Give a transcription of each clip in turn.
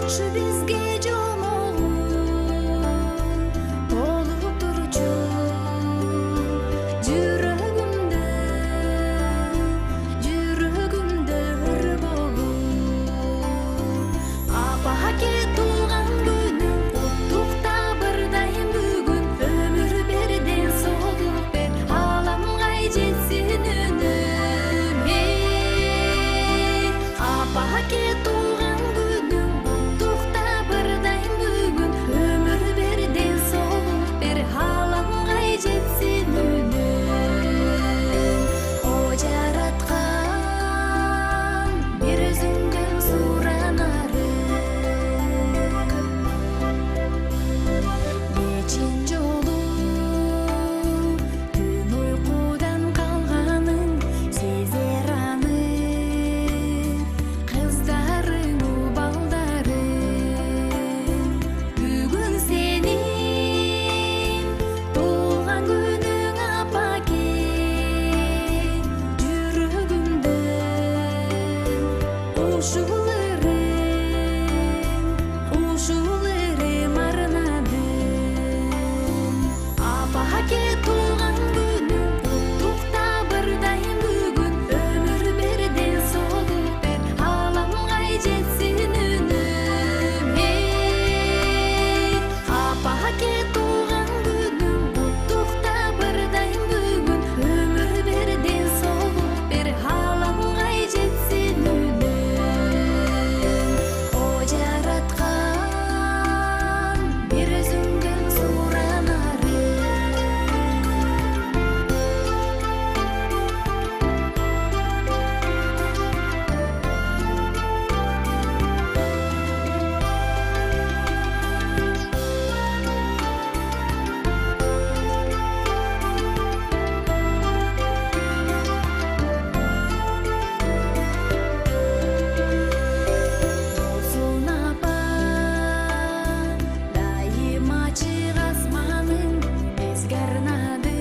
Şu bizge jomolun olup turçu Жүрөгүмдө ыр болуп Апаке туулган күнүң куттукта бырдайым бүгүн Өмүр берден солуп бер Ааламгай жетсин үнүм Апаке туулган күнүң куттукта бырдайым бүгүн Өмүр берден солуп бер Ааламгай жетсин үнүм О жараткан бир өзүңдөн суранарым Нечен жолу түн уйкудан калганың сезер аны Кыздарың балдарың Бүгүн сенин туулган күнүң апаке Жүрөгүмдө ушуларым арнадым Апаке туулган күнүң куттукта бырдайым бүгүн Өмүр берден солуп бер Ааламгай жетсин үнүм Апаке туулган күнүң куттукта бырдайым бүгүн Өмүр берден солуп бер Ааламгай жетсин үнүм О жараткан бир өзүңдөн суранарым Болсун апа дайым ачык асманың Эзге арнадың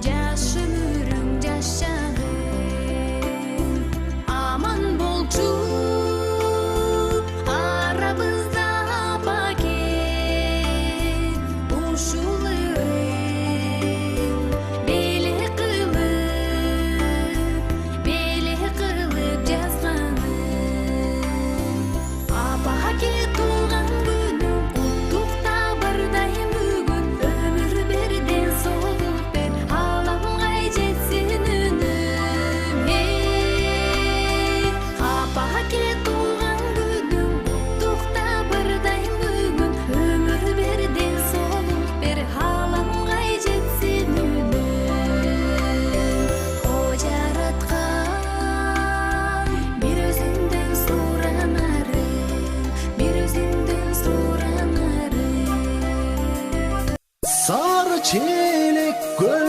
жаш өмүрүң жаш чагың Аман болчу арабызда апаке Ушуларың беле кылып жазганың Апаке туулган күнүң куттукта бырдайым бүгүн Өмүр берден солуп бер Ааламгай жетсин үнүм Апаке туулган күнүң куттукта бырдайым бүгүн Өмүр берден солуп бер Ааламгай жетсин үнүм О жараткан бир өзүңдөн суранарым Бир өзүңдөн суранарым Sarı çelik göl